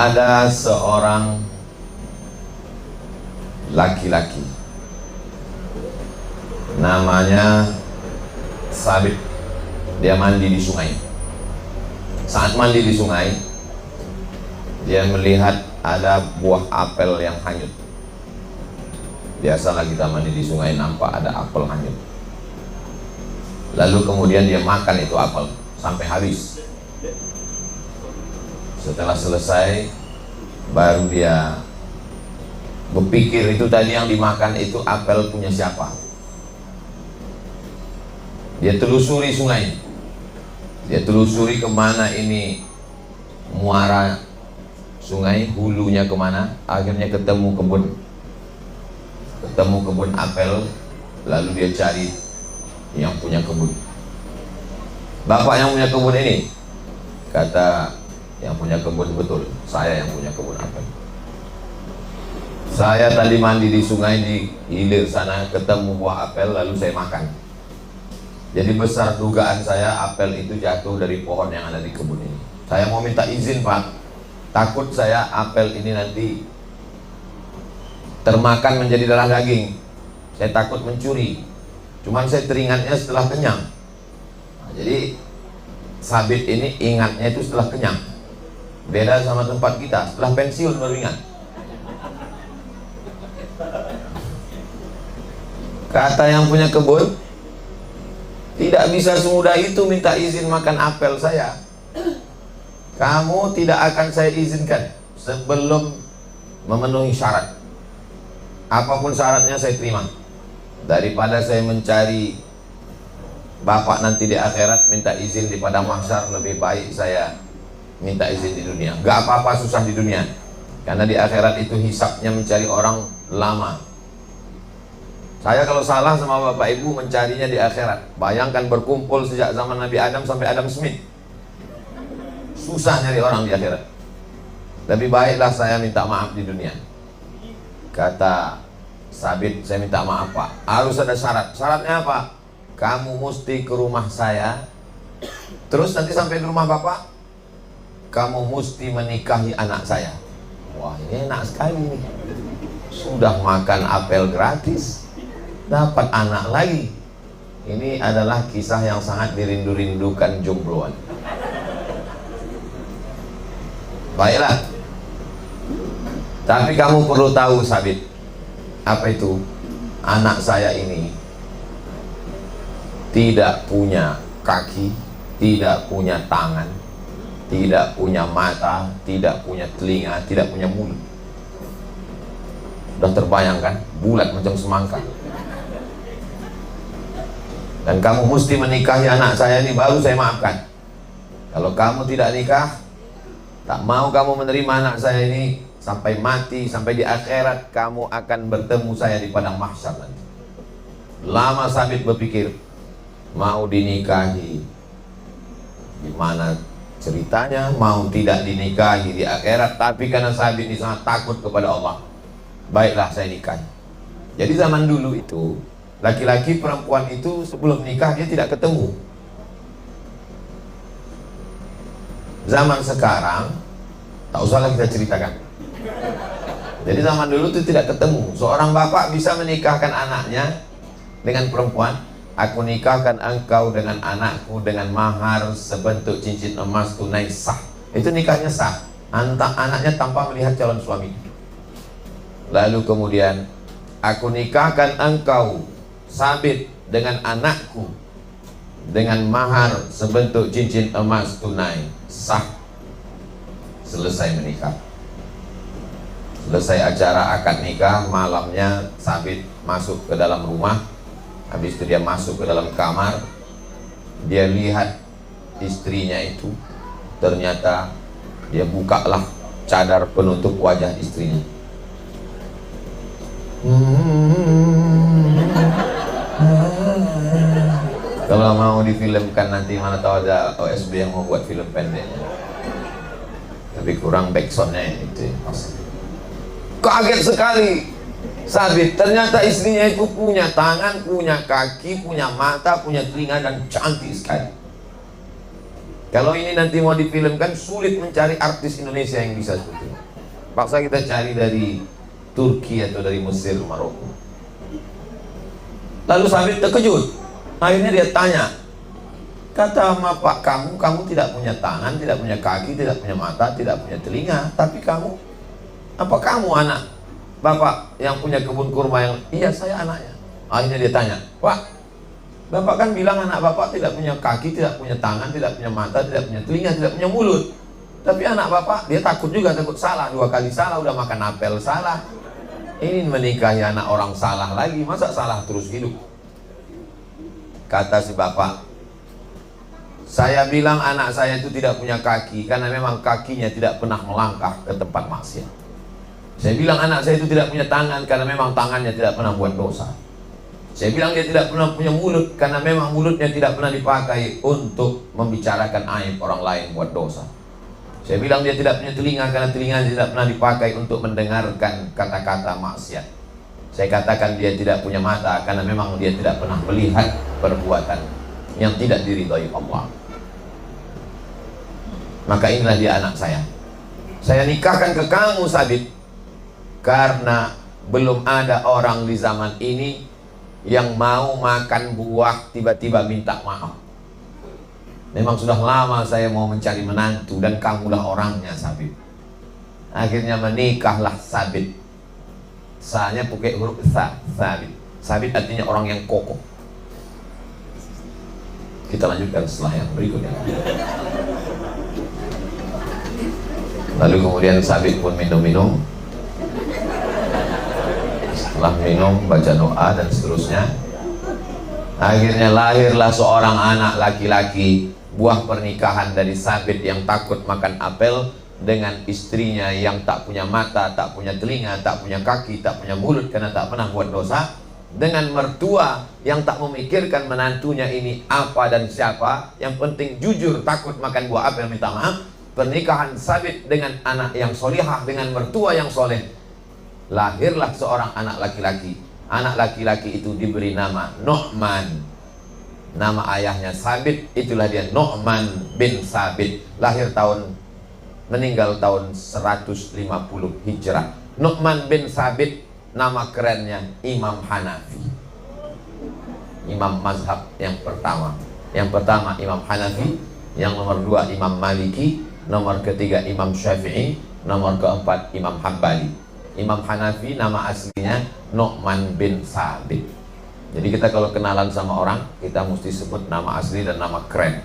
Ada seorang laki-laki namanya Sabit. Dia mandi di sungai. Saat mandi di sungai, dia melihat ada buah apel yang hanyut. Biasalah kita mandi di sungai, nampak ada apel hanyut. Lalu kemudian dia makan itu apel sampai habis. Setelah selesai, baru dia berpikir itu tadi yang dimakan itu apel punya siapa. Dia telusuri sungai, dia telusuri kemana ini muara sungai, hulunya kemana. Akhirnya ketemu kebun apel. Lalu dia cari yang punya kebun. Bapak yang punya kebun ini, kata yang punya kebun, betul, saya yang punya kebun apel. Saya tadi mandi di sungai di hilir sana, ketemu buah apel, lalu saya makan. Jadi besar dugaan saya apel itu jatuh dari pohon yang ada di kebun ini. Saya mau minta izin, Pak, takut saya apel ini nanti termakan menjadi darah daging. Saya takut mencuri. Cuman saya teringatnya setelah kenyang. Nah, jadi Sabit ini ingatnya itu setelah kenyang. Beda sama tempat kita, setelah pensiun baru ingat. Kata yang punya kebun, tidak bisa semudah itu minta izin makan apel saya. Kamu tidak akan saya izinkan sebelum memenuhi syarat. Apapun syaratnya saya terima. Daripada saya mencari Bapak nanti di akhirat minta izin di padang mahsyar, lebih baik saya minta izin di dunia. Gak apa-apa susah di dunia, karena di akhirat itu hisapnya mencari orang lama. Saya kalau salah sama Bapak Ibu mencarinya di akhirat. Bayangkan berkumpul sejak zaman Nabi Adam sampai Adam Smith. Susah nyari orang di akhirat. Lebih baiklah saya minta maaf di dunia. Kata Sabit, saya minta maaf, Pak. Harus ada syarat. Syaratnya apa? Kamu mesti ke rumah saya. Terus nanti sampai di rumah Bapak, kamu mesti menikahi anak saya. Wah, ini enak sekali nih. Sudah makan apel gratis, dapat anak lagi. Ini adalah kisah yang sangat dirindu-rindukan jombloan. Baiklah. Tapi kamu perlu tahu, Sabit. Apa itu? Anak saya ini tidak punya kaki, tidak punya tangan, tidak punya mata, tidak punya telinga, tidak punya mulut. Sudah terbayangkan? Bulat macam semangka. Dan kamu mesti menikahi anak saya ini, baru saya maafkan. Kalau kamu tidak nikah, tak mau kamu menerima anak saya ini, sampai mati, sampai di akhirat kamu akan bertemu saya di padang mahsyar nanti. Lama Sabit berpikir, mau dinikahi, gimana ceritanya, mau tidak dinikahi di akhirat. Tapi karena Sabit ini sangat takut kepada Allah, baiklah saya nikahi. Jadi zaman dulu itu, laki-laki perempuan itu sebelum nikah dia tidak ketemu. Zaman sekarang tak usahlah kita ceritakan. Jadi zaman dulu itu tidak ketemu. Seorang bapak bisa menikahkan anaknya dengan perempuan. Aku nikahkan engkau dengan anakku dengan mahar sebentuk cincin emas tunai sah. Itu nikahnya sah. Anaknya tanpa melihat calon suami. Lalu kemudian, aku nikahkan engkau Sabit dengan anakku dengan mahar sebentuk cincin emas tunai sah. Selesai menikah. Selesai acara akad nikah, malamnya Sabit masuk ke dalam rumah. Habis itu dia masuk ke dalam kamar. Dia lihat istrinya itu. Ternyata dia bukalah cadar penutup wajah istrinya. Kalau mau difilmkan nanti, mana tahu ada OSB yang mau buat film pendeknya. Tapi kurang backsoundnya itu. Kaget sekali Sabit, ternyata istrinya itu punya tangan, punya kaki, punya mata, punya telinga, dan cantik sekali. Kalau ini nanti mau difilmkan, sulit mencari artis Indonesia yang bisa seperti itu. Paksa kita cari dari Turki atau dari Mesir, Maroko. Lalu Sabit terkejut. Akhirnya dia tanya, kata bapak kamu, kamu tidak punya tangan, tidak punya kaki, tidak punya mata, tidak punya telinga, tapi kamu, apa kamu anak bapak yang punya kebun kurma yang, iya saya anaknya. Akhirnya dia tanya, Pak, bapak kan bilang anak bapak tidak punya kaki, tidak punya tangan, tidak punya mata, tidak punya telinga, tidak punya mulut. Tapi anak bapak, dia takut juga, takut salah. 2 kali salah, udah makan apel salah. Ini menikahi anak orang salah lagi, masa salah terus hidup? Kata si bapak, saya bilang anak saya itu tidak punya kaki karena memang kakinya tidak pernah melangkah ke tempat maksiat. Saya bilang anak saya itu tidak punya tangan karena memang tangannya tidak pernah buat dosa. Saya bilang dia tidak pernah punya mulut karena memang mulutnya tidak pernah dipakai untuk membicarakan aib orang lain buat dosa. Saya bilang dia tidak punya telinga karena telinganya tidak pernah dipakai untuk mendengarkan kata-kata maksiat. Saya katakan dia tidak punya mata karena memang dia tidak pernah melihat perbuatan yang tidak diridhoi Allah. Maka inilah dia anak saya. Saya nikahkan ke kamu Sabit karena belum ada orang di zaman ini yang mau makan buah tiba-tiba minta maaf. Memang sudah lama saya mau mencari menantu dan kamulah orangnya Sabit. Akhirnya menikahlah Sabit. Sa-nya pakai huruf sa, Sabit. Sabit artinya orang yang kokoh. Kita lanjutkan setelah yang berikutnya. Lalu kemudian Sabit pun minum-minum. Setelah minum baca doa dan seterusnya. Akhirnya lahirlah seorang anak laki-laki, buah pernikahan dari Sabit yang takut makan apel dengan istrinya yang tak punya mata, tak punya telinga, tak punya kaki, tak punya mulut karena tak pernah buat dosa, dengan mertua yang tak memikirkan menantunya ini apa dan siapa, yang penting jujur, takut makan buah apel minta maaf. Pernikahan Sabit dengan anak yang solihah, dengan mertua yang soleh, lahirlah seorang anak laki-laki. Anak laki-laki itu diberi nama Nu'man. Nama ayahnya Sabit, itulah dia Nu'man bin Sabit. Meninggal tahun 150 Hijrah. Nu'man bin Sabit, nama kerennya Imam Hanafi. Imam mazhab yang pertama. Yang pertama Imam Hanafi, yang nomor 2 Imam Maliki, nomor ketiga Imam Syafi'i, nomor keempat Imam Hambali. Imam Hanafi nama aslinya Nu'man bin Sabit. Jadi kita kalau kenalan sama orang, kita mesti sebut nama asli dan nama keren.